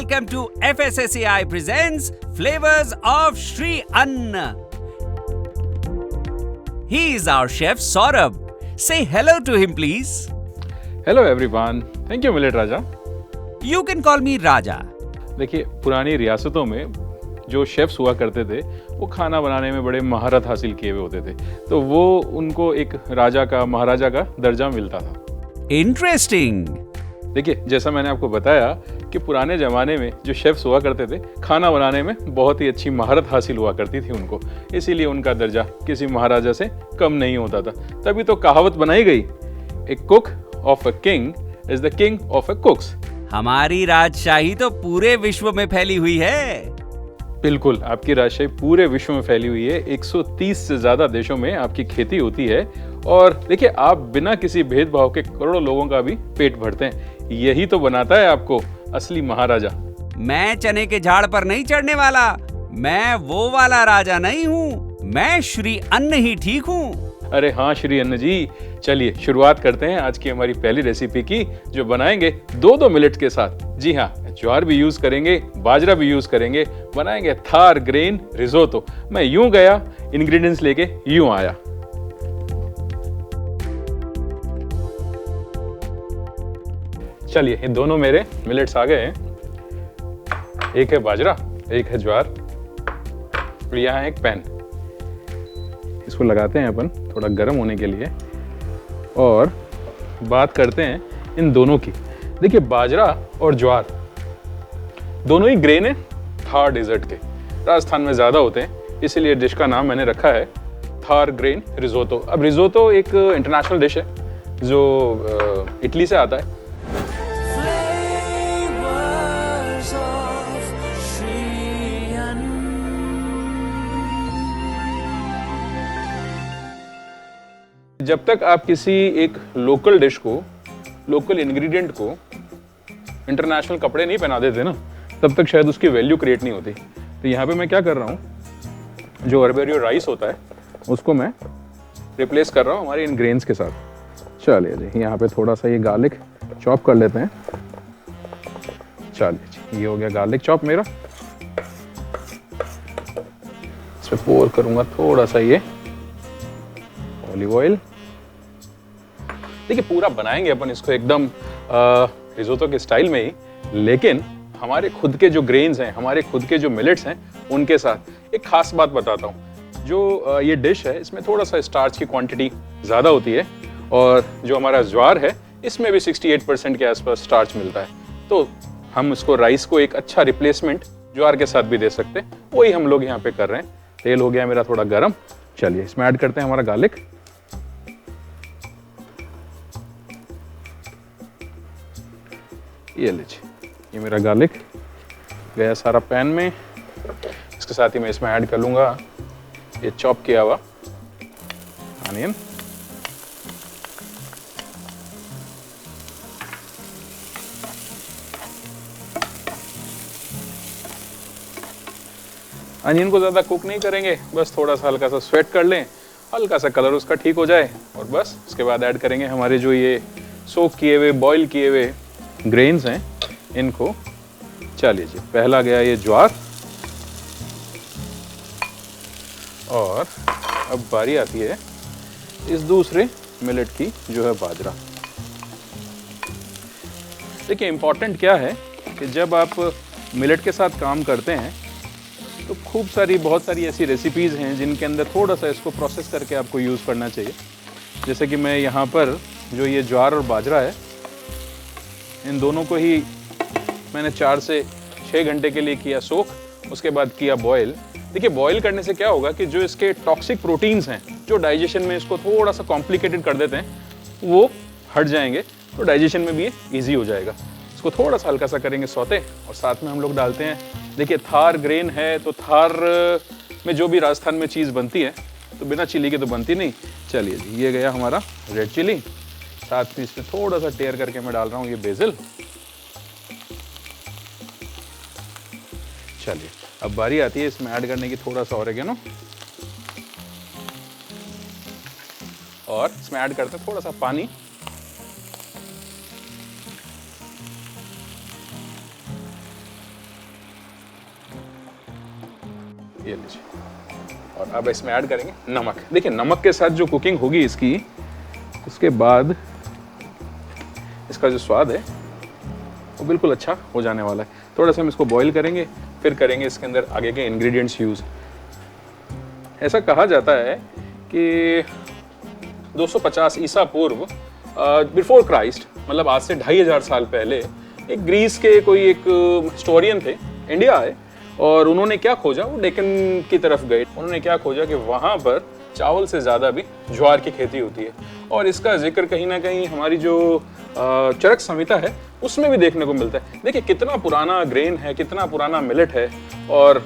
Welcome to FSSAI presents Flavors of Shri Anna. He is our chef Saurabh. Say hello to him please. Hello everyone, thank you millet Raja. You can call me Raja. देखिए, पुरानी रियासतों में जो chefs हुआ करते थे वो खाना बनाने में बड़े महारत हासिल किए हुए होते थे, तो वो उनको एक राजा का महाराजा का दर्जा मिलता था। Interesting. देखिए, जैसा मैंने आपको बताया कि पुराने ज़माने में जो शेफ्स हुआ करते थे खाना बनाने में बहुत ही अच्छी महारत हासिल हुआ करती थी उनको, इसीलिए उनका दर्जा किसी महाराजा से कम नहीं होता था। तभी तो कहावत बनाई गई, a cook of a king is the king of a cooks. हमारी राजशाही तो पूरे विश्व में फैली हुई है। बिल्कुल, आपकी राजशाही पूरे विश्व में फैली हुई है। 130 से ज्यादा देशों में आपकी खेती होती है और देखिए, आप बिना किसी भेदभाव के करोड़ों लोगों का भी पेट भरते हैं। यही तो बनाता है आपको असली महाराजा। मैं चने के झाड़ पर नहीं चढ़ने वाला, मैं वो वाला राजा नहीं हूँ, मैं श्री अन्न ही ठीक हूँ। अरे हाँ श्री अन्न जी, चलिए शुरुआत करते हैं आज की हमारी पहली रेसिपी की, जो बनाएंगे दो मिलेट्स के साथ। जी हाँ, ज्वार भी यूज करेंगे, बाजरा भी यूज करेंगे, बनाएंगे थार ग्रेन रिजोतो। मैं यूं गया, इंग्रेडिएंट्स लेके यूं आया। चलिए, ये दोनों मेरे मिलेट्स आ गए हैं। एक है बाजरा, एक है ज्वार, और यहाँ है एक पैन। इसको लगाते हैं अपन थोड़ा गर्म होने के लिए और बात करते हैं इन दोनों की। देखिए, बाजरा और ज्वार दोनों ही ग्रेन है थार डेजर्ट के। राजस्थान में ज़्यादा होते हैं, इसीलिए डिश का नाम मैंने रखा है थार ग्रेन रिजोतो। अब रिजोतो एक इंटरनेशनल डिश है जो इटली से आता है। जब तक आप किसी एक लोकल डिश को, लोकल इंग्रेडिएंट को इंटरनेशनल कपड़े नहीं पहना देते ना, तब तक शायद उसकी वैल्यू क्रिएट नहीं होती। तो यहाँ पे मैं क्या कर रहा हूँ, जो अरबेरियो राइस होता है उसको मैं रिप्लेस कर रहा हूँ हमारे इन ग्रेन्स के साथ। चलिए जी, यहाँ पे थोड़ा सा ये गार्लिक चॉप कर लेते हैं। चलिए जी, ये हो गया गार्लिक चॉप मेरा। इसमें पोर करूँगा थोड़ा सा ये ऑलिव ऑयल। देखिए, पूरा बनाएंगे अपन इसको एकदम रिजोतो के स्टाइल में ही, लेकिन हमारे खुद के जो ग्रेन्स हैं, हमारे खुद के जो मिलेट्स हैं, उनके साथ एक खास बात बताता हूँ। जो ये डिश है, इसमें थोड़ा सा स्टार्च की क्वांटिटी ज़्यादा होती है, और जो हमारा ज्वार है इसमें भी 68% के आसपास स्टार्च मिलता है। तो हम इसको राइस को एक अच्छा रिप्लेसमेंट ज्वार के साथ भी दे सकते हैं, वही हम लोग यहाँ पे कर रहे हैं। तेल हो गया मेरा थोड़ा गर्म। चलिए, इसमें ऐड करते हैं हमारा गार्लिक। ये लीजिए, ये मेरा गार्लिक गया सारा पैन में। इसके साथ ही मैं इसमें ऐड कर लूँगा ये चॉप किया हुआ अनियन। अनियन को ज़्यादा कुक नहीं करेंगे, बस थोड़ा सा हल्का सा स्वेट कर लें, हल्का सा कलर उसका ठीक हो जाए, और बस उसके बाद ऐड करेंगे हमारे जो ये सोक किए हुए, बॉईल किए हुए ग्रेन्स हैं, इनको। चलिए जी, पहला गया ये ज्वार, और अब बारी आती है इस दूसरे मिलेट की, जो है बाजरा। देखिए, इम्पॉर्टेंट क्या है कि जब आप मिलेट के साथ काम करते हैं तो बहुत सारी ऐसी रेसिपीज़ हैं जिनके अंदर थोड़ा सा इसको प्रोसेस करके आपको यूज़ करना चाहिए। जैसे कि मैं यहाँ पर जो ये ज्वार और बाजरा है, इन दोनों को ही मैंने 4 से 6 घंटे के लिए किया सोक, उसके बाद किया बॉयल। देखिए, बॉयल करने से क्या होगा कि जो इसके टॉक्सिक प्रोटीन्स हैं, जो डाइजेशन में इसको थोड़ा सा कॉम्प्लिकेटेड कर देते हैं, वो हट जाएंगे, तो डाइजेशन में भी ये ईजी हो जाएगा। इसको थोड़ा सा हल्का सा करेंगे सौते, और साथ में हम लोग डालते हैं, देखिए थार ग्रेन है तो थार में जो भी राजस्थान में चीज़ बनती है तो बिना चिली के तो बनती नहीं। चलिए जी, ये गया हमारा रेड चिली। साथ में इसमें थोड़ा सा टेयर करके मैं डाल रहा हूँ ये बेसिल। चलिए, अब बारी आती है इसमें ऐड करने की थोड़ा सा ऑरिगेनो, और इसमें ऐड करते हैं थोड़ा सा पानी। ये लीजिए। और अब इसमें ऐड करेंगे नमक। देखिए नमक के साथ जो कुकिंग होगी इसकी, उसके बाद इसका जो स्वाद है वो बिल्कुल अच्छा हो जाने वाला है। थोड़ा सा हम इसको बॉईल करेंगे, फिर करेंगे इसके अंदर आगे के इंग्रेडिएंट्स यूज़। ऐसा कहा जाता है कि 250 ईसा पूर्व, बिफोर क्राइस्ट, मतलब आज से 2500 साल पहले, एक ग्रीस के कोई एक हिस्टोरियन थे, इंडिया आए और उन्होंने क्या खोजा, वो डेक्कन की तरफ गए। उन्होंने क्या खोजा कि वहाँ पर चावल से ज़्यादा भी ज्वार की खेती होती है। और इसका जिक्र कहीं ना कहीं हमारी जो चरक संहिता है उसमें भी देखने को मिलता है। देखिए कितना पुराना ग्रेन है, कितना पुराना मिलेट है, और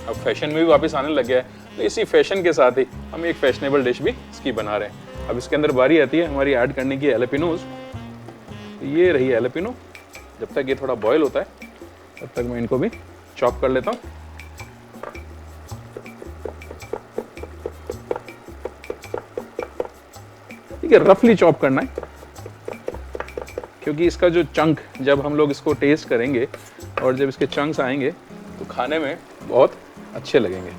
अब फैशन में भी वापस आने लग गया है। तो इसी फैशन के साथ ही हम एक फैशनेबल डिश भी इसकी बना रहे हैं। अब इसके अंदर बारी आती है हमारी ऐड करने की एलेपिनोज। ये रही एलेपिनो। जब तक ये थोड़ा बॉयल होता है तब तक मैं इनको भी चॉप कर लेता हूँ। ठीक है, रफली चॉप करना है, क्योंकि इसका जो चंक, जब हम लोग इसको टेस्ट करेंगे और जब इसके चंक्स आएंगे तो खाने में बहुत अच्छे लगेंगे।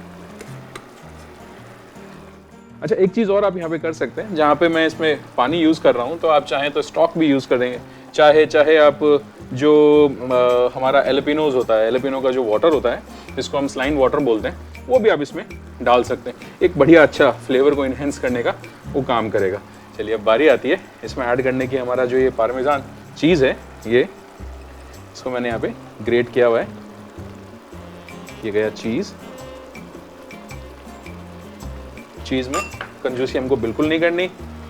अच्छा, एक चीज़ और आप यहाँ पे कर सकते हैं, जहाँ पे मैं इसमें पानी यूज़ कर रहा हूँ तो आप चाहें तो स्टॉक भी यूज़ कर देंगे। चाहे आप जो हमारा एलेपिनोज होता है, एलेपिनो का जो वाटर होता है जिसको हम स्लाइन वाटर बोलते हैं, वो भी आप इसमें डाल सकते हैं। एक बढ़िया अच्छा फ्लेवर को इन्हेंस करने का वो काम करेगा। चलिए अब बारी आती है इसमें ऐड करने की। हमारा जो ये पार्मेजान चीज़ है, ये इसको मैंने यहाँ पे ग्रेट किया हुआ है। ये गया चीज़। चीज़ में कंजूसी हमको बिल्कुल नहीं करनी।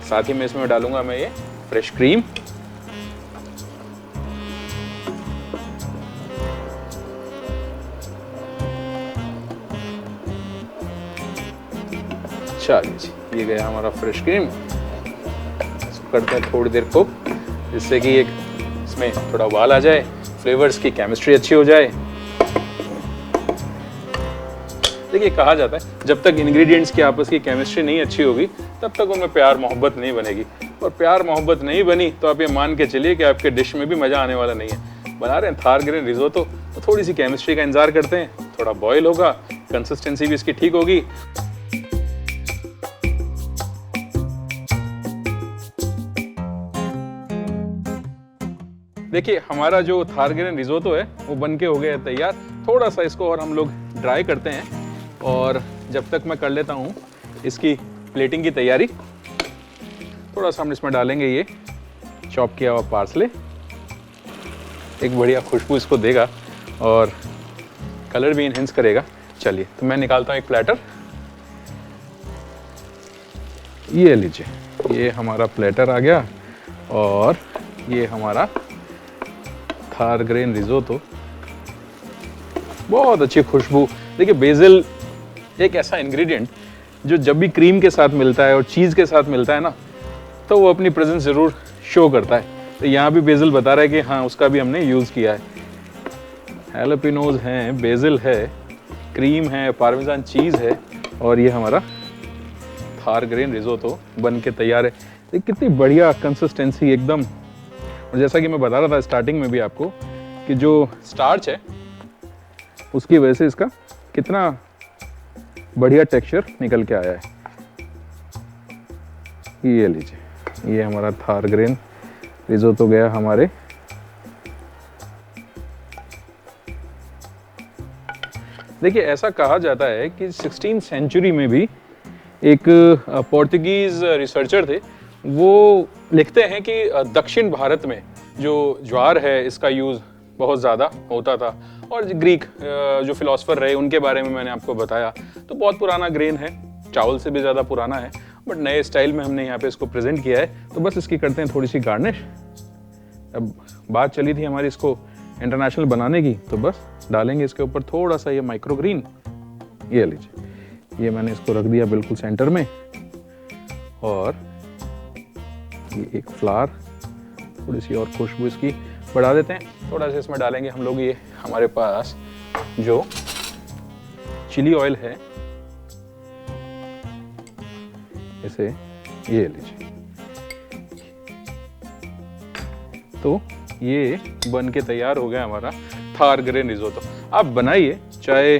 साथ ही में इसमें डालूंगा मैं ये फ्रेश क्रीम। चलिए जी, ये गया हमारा फ्रेश क्रीम। इसको करते हैं थोड़ी देर कुक, जिससे कि एक इसमें थोड़ा उबाल आ जाए, फ्लेवर्स की केमिस्ट्री अच्छी हो जाए। देखिए कहा जाता है जब तक इंग्रेडिएंट्स की आपस की केमिस्ट्री नहीं अच्छी होगी तब तक उनमें प्यार मोहब्बत नहीं बनेगी। और प्यार मोहब्बत नहीं बनी तो आप ये मान के चलिए कि आपके डिश में भी मज़ा आने वाला नहीं है। बना रहे हैं थार ग्रेन रिजोतो, तो थोड़ी सी केमिस्ट्री का इंतजार करते हैं। थोड़ा बॉयल होगा, कंसिस्टेंसी भी इसकी ठीक होगी। देखिए हमारा जो थार ग्रेन रिजोतो है वो बनके हो गया है तैयार। थोड़ा सा इसको और हम लोग ड्राई करते हैं, और जब तक मैं कर लेता हूँ इसकी प्लेटिंग की तैयारी। थोड़ा सा हम इसमें डालेंगे ये चॉप किया हुआ पार्सले। एक बढ़िया खुशबू इसको देगा और कलर भी इनहेंस करेगा। चलिए तो मैं निकालता हूँ एक प्लेटर। ये लीजिए, ये हमारा प्लेटर आ गया और ये हमारा थार ग्रेन रिजोतो। बहुत अच्छी खुशबू। देखिए बेसिल एक ऐसा इंग्रेडिएंट जो जब भी क्रीम के साथ मिलता है और चीज़ के साथ मिलता है ना, तो वो अपनी प्रेजेंस ज़रूर शो करता है। तो यहाँ भी बेसिल बता रहा है कि हाँ उसका भी हमने यूज़ किया है। हैलोपिनोज हैं, बेसिल है, क्रीम है, पार्मेजान चीज़ है, और ये हमारा थार ग्रेन रिजोतो बन के तैयार है। तो कितनी बढ़िया कंसिस्टेंसी एकदम। और जैसा कि मैं बता रहा था स्टार्टिंग में भी आपको कि जो स्टार्च है उसकी वजह से इसका कितना बढ़िया टेक्सचर निकल के आया है। ये लीजिए, ये हमारा थार ग्रेन रिजोतो गया हमारे। देखिए ऐसा कहा जाता है कि 16th सेंचुरी में भी एक पोर्तुगीज रिसर्चर थे, वो लिखते हैं कि दक्षिण भारत में जो ज्वार है इसका यूज़ बहुत ज़्यादा होता था। और ग्रीक जो फिलोसफर रहे उनके बारे में मैंने आपको बताया। तो बहुत पुराना ग्रेन है, चावल से भी ज़्यादा पुराना है, बट नए स्टाइल में हमने यहाँ पे इसको प्रेजेंट किया है। तो बस इसकी करते हैं थोड़ी सी गार्निश। अब बात चली थी हमारी इसको इंटरनेशनल बनाने की, तो बस डालेंगे इसके ऊपर थोड़ा सा ये माइक्रोग्रीन। ये लीजिए, ये मैंने इसको रख दिया बिल्कुल सेंटर में। और ये एक फ्लावर, थोड़ी सी और खुशबू इसकी बढ़ा देते हैं। थोड़ा सा इसमें डालेंगे हम लोग ये हमारे पास जो चिली ऑयल है, इसे ये लीजिए। तो ये बन के तैयार हो गया हमारा थार ग्रेन रिजोतो। आप बनाइए, चाहे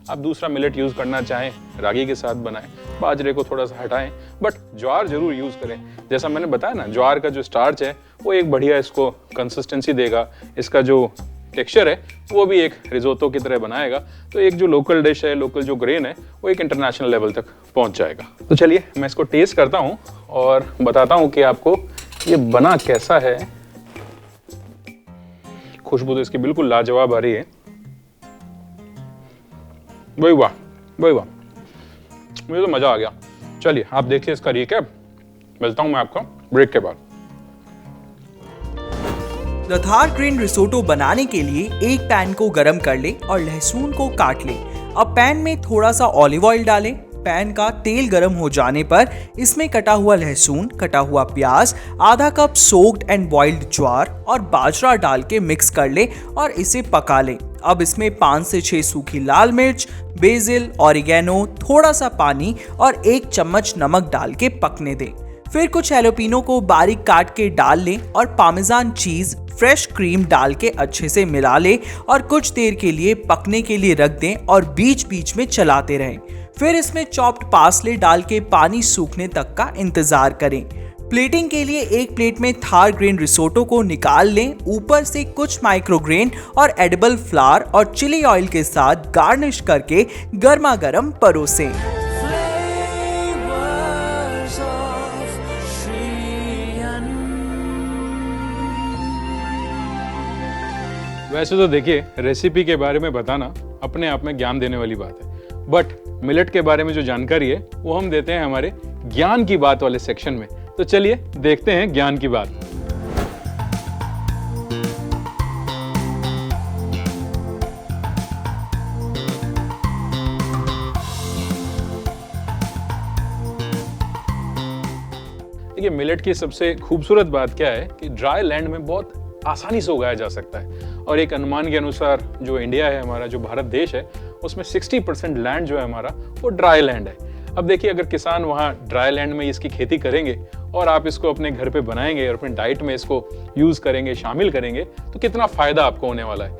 आप दूसरा मिलेट यूज़ करना चाहें, रागी के साथ बनाएं, बाजरे को थोड़ा सा हटाएं, बट ज्वार जरूर यूज़ करें। जैसा मैंने बताया ना, ज्वार का जो स्टार्च है वो एक बढ़िया इसको कंसिस्टेंसी देगा, इसका जो टेक्सचर है वो भी एक रिजोतो की तरह बनाएगा। तो एक जो लोकल डिश है, लोकल जो ग्रेन है, वो एक इंटरनेशनल लेवल तक पहुंच जाएगा। तो चलिए मैं इसको टेस्ट करता हूं और बताता हूं कि आपको ये बना कैसा है। खुशबू तो इसकी बिल्कुल लाजवाब आ रही है। वही वाह, वही वाह, मुझे तो मजा आ गया। चलिए आप देखिए इसका रिकैप। मिलता हूं मैं आपको ब्रेक के बाद। थार ग्रेन रिसोटो बनाने के लिए एक पैन को गरम कर लें और लहसुन को काट लें। अब पैन में थोड़ा सा ऑलिव ऑयल डालें। पैन का तेल गरम हो जाने पर इसमें कटा हुआ लहसुन, कटा हुआ प्याज, आधा कप सोक्ड एंड बॉइल्ड ज्वार और बाजरा डाल के मिक्स कर लें और इसे पका लें। अब इसमें 5 से 6 सूखी लाल मिर्च, बेसिल, ऑरिगेनो, थोड़ा सा पानी और 1 चम्मच नमक डाल के पकने दें। फिर कुछ हैलोपिनो को बारीक काट के डाल लें और पार्मेजान चीज, फ्रेश क्रीम डाल के अच्छे से मिला लें और कुछ देर के लिए पकने के लिए रख दें और बीच बीच में चलाते रहें। फिर इसमें चॉप्ड पार्सले डाल के पानी सूखने तक का इंतजार करें। प्लेटिंग के लिए एक प्लेट में थार ग्रेन रिसोटो को निकाल लें। ऊपर से कुछ माइक्रोग्रेन और एडिबल फ्लावर और चिली ऑयल के साथ गार्निश करके गर्मा गर्म परोसें। वैसे तो देखिए, रेसिपी के बारे में बताना अपने आप में ज्ञान देने वाली बात है, बट मिलेट के बारे में जो जानकारी है वो हम देते हैं हमारे ज्ञान की बात वाले सेक्शन में। तो चलिए देखते हैं ज्ञान की बात। देखिए, मिलेट की सबसे खूबसूरत बात क्या है कि ड्राई लैंड में बहुत आसानी से उगाया जा सकता है। और एक अनुमान के अनुसार जो इंडिया है हमारा, जो भारत देश है, उसमें 60% लैंड जो है हमारा वो ड्राई लैंड है। अब देखिए, अगर किसान वहाँ ड्राई लैंड में इसकी खेती करेंगे और आप इसको अपने घर पे बनाएंगे और अपने डाइट में इसको यूज़ करेंगे, शामिल करेंगे, तो कितना फ़ायदा आपको होने वाला है।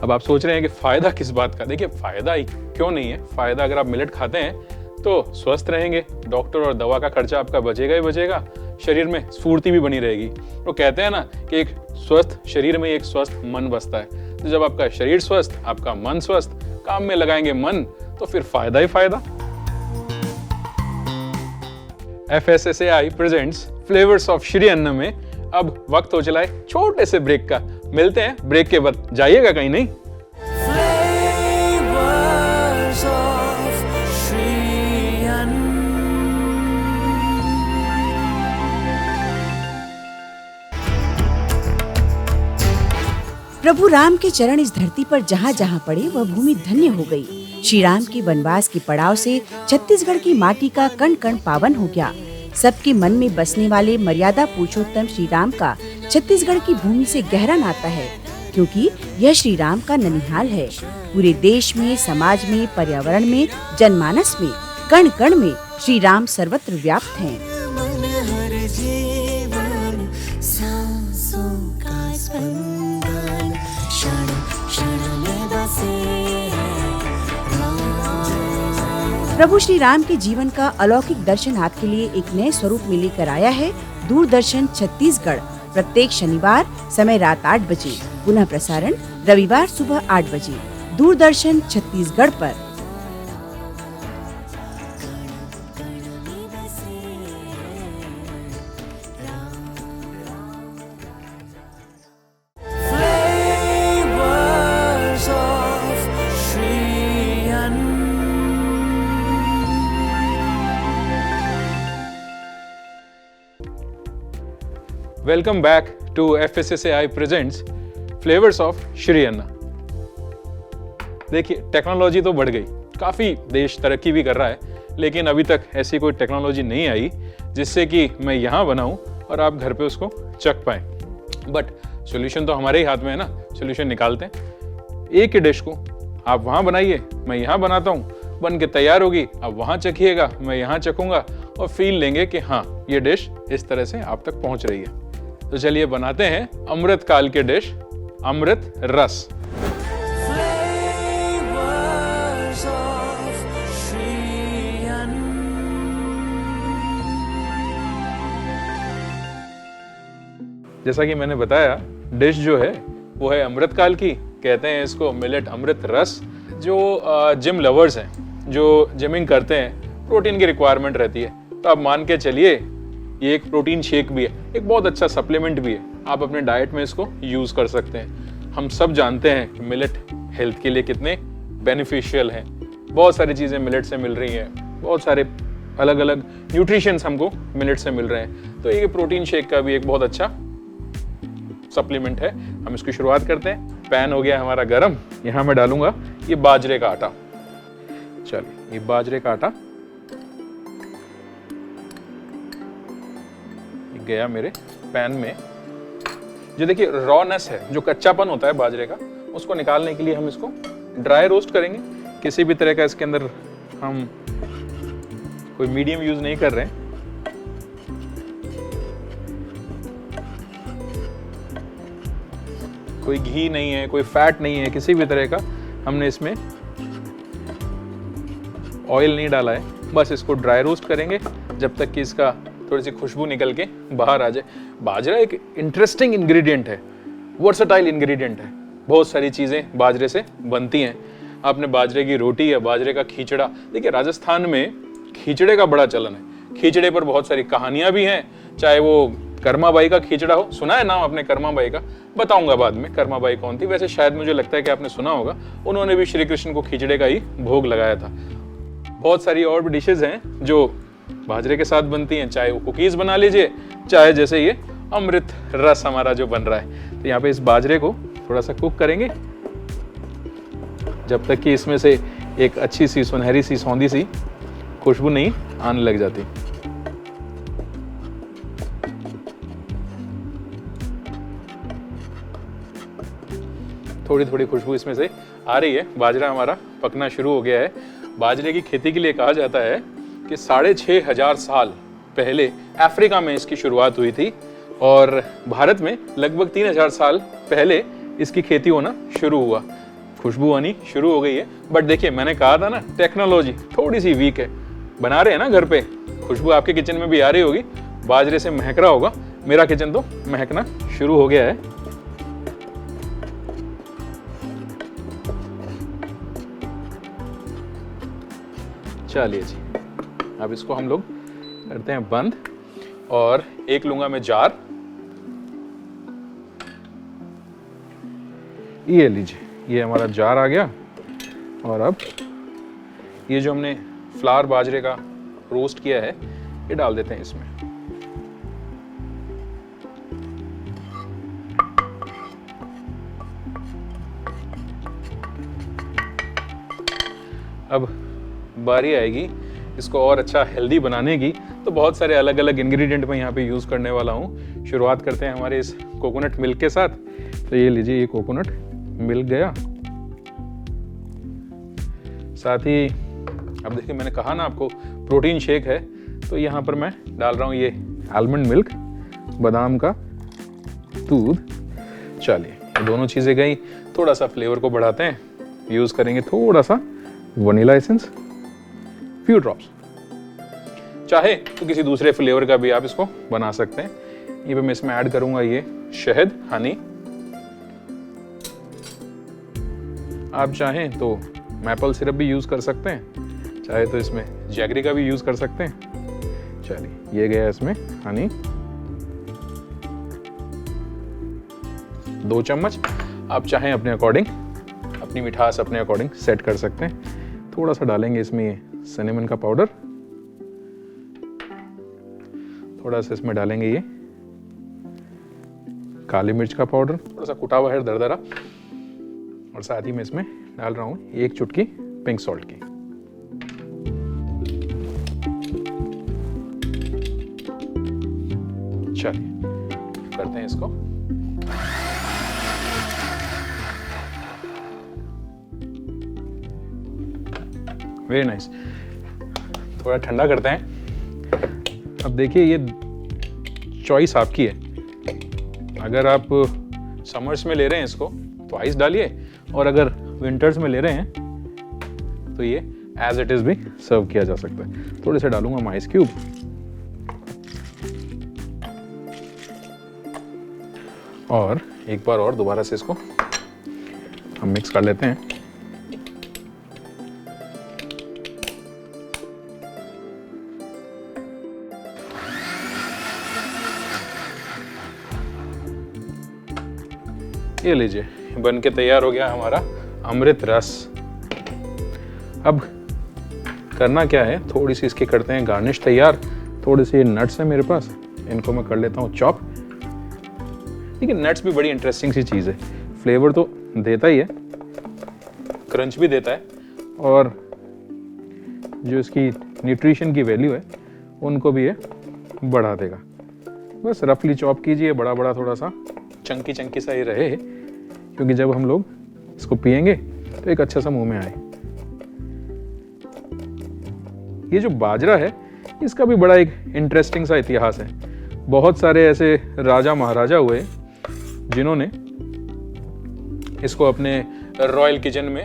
अब आप सोच रहे हैं कि फ़ायदा किस बात का। देखिए, फ़ायदा ही क्यों नहीं है, फ़ायदा अगर आप मिलेट खाते हैं तो स्वस्थ रहेंगे, डॉक्टर और दवा का खर्चा आपका बचेगा ही बचेगा, शरीर में स्फूर्ति भी बनी रहेगी। वो कहते हैं ना कि एक स्वस्थ शरीर में एक स्वस्थ मन बसता है। तो जब आपका शरीर स्वस्थ, आपका मन स्वस्थ, काम में लगाएंगे मन, तो फिर फायदा ही फायदा। FSSAI presents flavours of Shri अन्न में अब वक्त हो चला है छोटे से ब्रेक का। मिलते हैं ब्रेक के बाद, जाइएगा कहीं नहीं। प्रभु राम के चरण इस धरती पर जहाँ जहाँ पड़े वह भूमि धन्य हो गई। श्री राम की वनवास के पड़ाव से छत्तीसगढ़ की माटी का कण कण पावन हो गया। सबके मन में बसने वाले मर्यादा पुरुषोत्तम श्री राम का छत्तीसगढ़ की भूमि से गहरा नाता है, क्योंकि यह श्री राम का ननिहाल है। पूरे देश में, समाज में, पर्यावरण में, जनमानस में, कण कण में श्री राम सर्वत्र व्याप्त हैं। प्रभु श्री राम के जीवन का अलौकिक दर्शन आपके लिए एक नए स्वरूप में लेकर आया है दूरदर्शन छत्तीसगढ़। प्रत्येक शनिवार समय रात 8 बजे, पुनः प्रसारण रविवार सुबह 8 बजे, दूरदर्शन छत्तीसगढ़ पर। Welcome back to FSSAI presents flavours of Shri Anna. देखिए, टेक्नोलॉजी तो बढ़ गई, काफ़ी देश तरक्की भी कर रहा है, लेकिन अभी तक ऐसी कोई टेक्नोलॉजी नहीं आई जिससे कि मैं यहाँ बनाऊँ और आप घर पे उसको चख पाएँ। बट सोल्यूशन तो हमारे ही हाथ में है ना, सोल्यूशन निकालते हैं। एक ही डिश को आप वहाँ बनाइए, मैं यहाँ बनाता हूँ, बन के तैयार होगी, आप वहाँ चखिएगा, मैं यहाँ चखूँगा और फील लेंगे कि हाँ, ये डिश इस तरह से आप तक पहुँच रही है। तो चलिए बनाते हैं अमृत काल के डिश, अमृत रस। जैसा कि मैंने बताया, डिश जो है वो है अमृतकाल की, कहते हैं इसको मिलेट अमृत रस। जो जिम लवर्स हैं, जो जिमिंग करते हैं, प्रोटीन की रिक्वायरमेंट रहती है, तो आप मान के चलिए ये एक प्रोटीन शेक भी है, एक बहुत अच्छा सप्लीमेंट भी है। आप अपने डाइट में इसको यूज़ कर सकते हैं। हम सब जानते हैं कि मिलेट हेल्थ के लिए कितने बेनिफिशियल हैं। बहुत सारी चीज़ें मिलेट से मिल रही हैं, बहुत सारे अलग अलग न्यूट्रिशंस हमको मिलेट से मिल रहे हैं। तो ये प्रोटीन शेक का भी एक बहुत अच्छा सप्लीमेंट है। हम इसकी शुरुआत करते हैं। पैन हो गया हमारा गरम, यहाँ मैं डालूंगा ये बाजरे का आटा। चलिए, ये बाजरे का आटा ये गया मेरे पैन में। जो देखिए रॉनेस है, जो कच्चापन होता है बाजरे का, उसको निकालने के लिए हम इसको ड्राई रोस्ट करेंगे। किसी भी तरह का इसके अंदर हम कोई मीडियम यूज नहीं कर रहे हैं। कोई घी नहीं है, कोई फैट नहीं है, किसी भी तरह का हमने इसमें ऑयल नहीं डाला है। बस इसको ड्राई रोस्ट करेंगे जब तक कि इसका थोड़ी सी खुशबू निकल के बाहर आ जाए। बाजरा एक इंटरेस्टिंग इंग्रेडिएंट है, वर्सेटाइल इंग्रेडिएंट है। बहुत सारी चीज़ें बाजरे से बनती हैं। आपने बाजरे की रोटी या बाजरे का खींचड़ा, देखिए राजस्थान में खींचड़े का बड़ा चलन है। खींचड़े पर बहुत सारी कहानियां भी हैं, चाहे वो कर्माबाई का खींचड़ा हो। सुना है नाम आपने कर्माबाई का? बताऊंगा बाद में कर्माबाई कौन थी। वैसे शायद मुझे लगता है कि आपने सुना होगा, उन्होंने भी श्री कृष्ण को खींचड़े का ही भोग लगाया था। बहुत सारी और भी डिशेज हैं जो बाजरे के साथ बनती हैं, चाहे वो कुकीज बना लीजिए, चाहे जैसे ये अमृत रस हमारा जो बन रहा है। तो यहाँ पे इस बाजरे को थोड़ा सा कुक करेंगे जब तक कि इसमें से एक अच्छी सी सुनहरी सी सौंधी सी खुशबू नहीं आने लग जाती। थोड़ी थोड़ी खुशबू इसमें से आ रही है। बाजरा हमारा पकना शुरू हो गया है। बाजरे की खेती के लिए कहा जाता है कि 6,500 साल पहले अफ्रीका में इसकी शुरुआत हुई थी और भारत में लगभग 3,000 साल पहले इसकी खेती होना शुरू हुआ। खुशबू आनी शुरू हो गई है। बट देखिए, मैंने कहा था ना, टेक्नोलॉजी थोड़ी सी वीक है। बना रहे हैं ना घर पे, खुशबू आपके किचन में भी आ रही होगी, बाजरे से महक रहा होगा। मेरा किचन तो महकना शुरू हो गया है। चलिए जी, अब इसको हम लोग करते हैं बंद और एक लूंगा मैं जार। ये लीजिए, ये हमारा जार आ गया। और अब ये जो हमने फ्लावर बाजरे का रोस्ट किया है, ये डाल देते हैं इसमें। अब बारी आएगी इसको और अच्छा हेल्दी बनाने की, तो बहुत सारे अलग अलग इंग्रेडिएंट मैं यहाँ पे यूज़ करने वाला हूँ। शुरुआत करते हैं हमारे इस कोकोनट मिल्क के साथ। तो ये लीजिए, ये कोकोनट मिल्क गया। साथ ही अब देखिए, मैंने कहा ना आपको प्रोटीन शेक है, तो यहाँ पर मैं डाल रहा हूँ ये आलमंड मिल्क, बादाम का दूध। चलिए, ये दोनों चीज़ें गई। थोड़ा सा फ्लेवर को बढ़ाते हैं, यूज़ करेंगे थोड़ा सा वनीला एसेंस, फ्यू ड्रॉप्स। चाहे तो किसी दूसरे फ्लेवर का भी आप इसको बना सकते हैं। ये पे मैं इसमें ऐड करूंगा ये शहद, हनी। आप चाहें तो मैपल सिरप भी यूज कर सकते हैं, चाहे तो इसमें जैगरी का भी यूज कर सकते हैं। चलिए, ये गया इसमें हनी 2 चम्मच। आप चाहें अपने अकॉर्डिंग, अपनी मिठास अपने अकॉर्डिंग सेट कर सकते हैं। थोड़ा सा डालेंगे इसमें ये सिनेमन का पाउडर, थोड़ा सा इसमें डालेंगे ये काली मिर्च का पाउडर, थोड़ा सा कुटा हुआ है दरदरा, और साथ ही मैं इसमें डाल रहा हूँ 1 चुटकी पिंक सॉल्ट की। चलिए, करते हैं इसको। Very nice. थोड़ा ठंडा करते हैं। अब देखिए, ये चॉइस आपकी है। अगर आप समर्स में ले रहे हैं इसको तो आइस डालिए, और अगर विंटर्स में ले रहे हैं तो ये एज इट इज भी सर्व किया जा सकता है। थोड़े से डालूंगा मैं आइस क्यूब। और एक बार और दोबारा से इसको हम मिक्स कर लेते हैं। ये लीजिए, बन के तैयार हो गया हमारा अमृत रस। अब करना क्या है, थोड़ी सी इसकी करते हैं गार्निश तैयार। थोड़े से नट्स हैं मेरे पास, इनको मैं कर लेता हूँ चॉप। लेकिन नट्स भी बड़ी इंटरेस्टिंग सी चीज़ है, फ्लेवर तो देता ही है, क्रंच भी देता है, और जो इसकी न्यूट्रिशन की वैल्यू है उनको भी ये बढ़ा देगा। बस रफली चॉप कीजिए, बड़ा बड़ा थोड़ा सा चंकी चंकी सा ही रहे, क्योंकि जब हम लोग इसको पिएंगे तो एक अच्छा सा मुंह में आए। ये जो बाजरा है इसका भी बड़ा एक इंटरेस्टिंग सा इतिहास है। बहुत सारे ऐसे राजा महाराजा हुए जिन्होंने इसको अपने रॉयल किचन में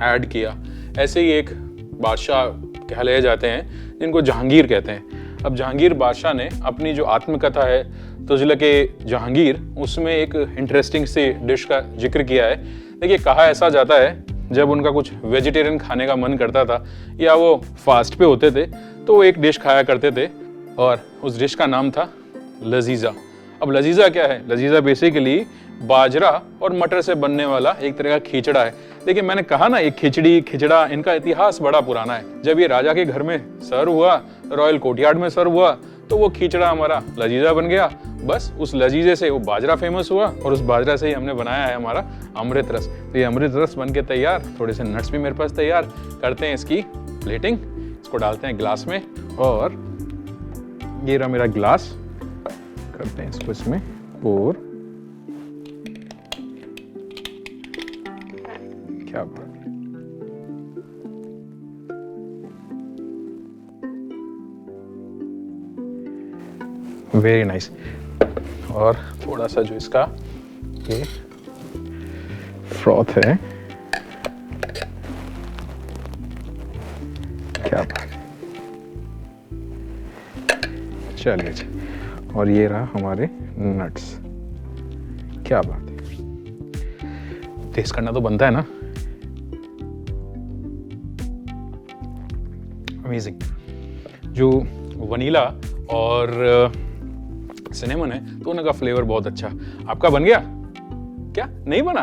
ऐड किया। ऐसे ही एक बादशाह कहलाए जाते हैं जिनको जहांगीर कहते हैं। अब जहांगीर बादशाह ने अपनी जो आत्मकथा है तुजलके जहांगीर, उसमें एक इंटरेस्टिंग सी डिश का जिक्र किया है। देखिए, कहा ऐसा जाता है जब उनका कुछ वेजिटेरियन खाने का मन करता था या वो फास्ट पे होते थे तो वो एक डिश खाया करते थे, और उस डिश का नाम था लजीजा। अब लजीजा क्या है? लजीजा बेसिकली बाजरा और मटर से बनने वाला एक तरह का खिचड़ा है। देखिए, मैंने कहा ना, एक खिचड़ी खिचड़ा, इनका इतिहास बड़ा पुराना है। जब ये राजा के घर में सर्व हुआ, रॉयल कोर्टयार्ड में सर्व हुआ, तो वो खिचड़ा हमारा लजीजा बन गया। बस उस लजीजे से वो बाजरा फेमस हुआ, और उस बाजरा से ही हमने बनाया है हमारा अमृत रस। तो ये अमृत रस बन के तैयार, थोड़े से नट्स भी मेरे पास तैयार। करते हैं इसकी प्लेटिंग, इसको डालते हैं ग्लास में, और ये रहा मेरा ग्लास। करते हैं इसको इसमें और क्या बात है। Very nice. और थोड़ा सा जो इसका ये फ्रॉथ है, क्या बात है, चलिए जी। और ये रहा हमारे नट्स, क्या बात है। टेस्ट करना तो बनता है ना। अमेजिंग। जो वनीला और सिनेमन है तो उनका फ्लेवर बहुत अच्छा। आपका बन गया क्या? नहीं बना?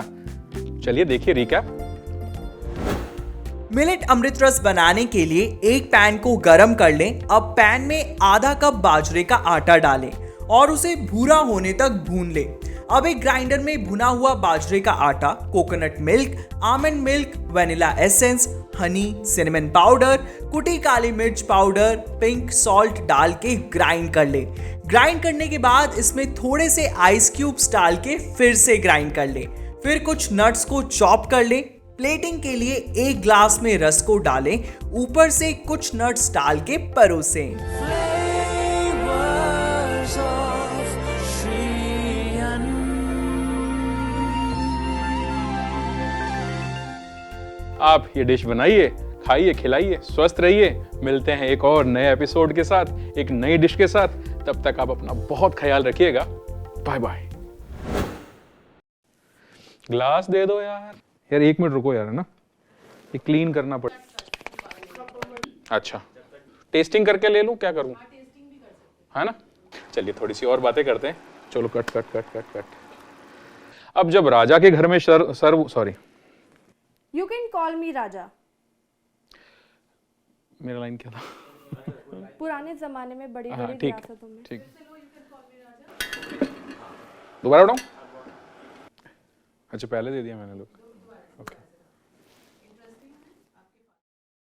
चलिए देखिए रिकैप। मिलेट अमृत रस बनाने के लिए एक पैन को गरम कर लें। अब पैन में आधा कप बाजरे का आटा डालें और उसे भूरा होने तक भून लें। अब एक ग्राइंडर में भुना हुआ बाजरे का आटा, coconut milk, almond milk, vanilla essence, Honey, cinnamon powder, कुटी काली मिर्च पाउडर, पिंक सॉल्ट डाल के ग्राइंड कर ले। ग्राइंड करने के बाद इसमें थोड़े से आइस क्यूब्स डाल के फिर से ग्राइंड कर ले। फिर कुछ नट्स को चॉप कर ले। प्लेटिंग के लिए एक ग्लास में रस को डालें, ऊपर से कुछ नट्स डाल के परोसें। आप ये डिश बनाइए, खाइए, खिलाइए, स्वस्थ रहिए। मिलते हैं एक और नए एपिसोड के साथ, एक नई डिश के साथ। तब तक आप अपना बहुत ख्याल रखिएगा। Bye bye. ग्लास दे दो यार। यार 1 मिनट रुको यार, है ना, ये क्लीन करना पड़ेगा। अच्छा, टेस्टिंग करके ले लूं, क्या करूं? है ना, चलिए थोड़ी सी और बातें करते हैं। चलो cut cut cut cut cut. अब जब राजा के घर में sorry, You can call me राजा। मेरा लाइन क्या था? पुराने जमाने में बड़ी हाँ, बड़ी ठीक रियासतों में। ठीक। दोबारा उठाऊं? अच्छा, पहले दे दिया मैंने लोग।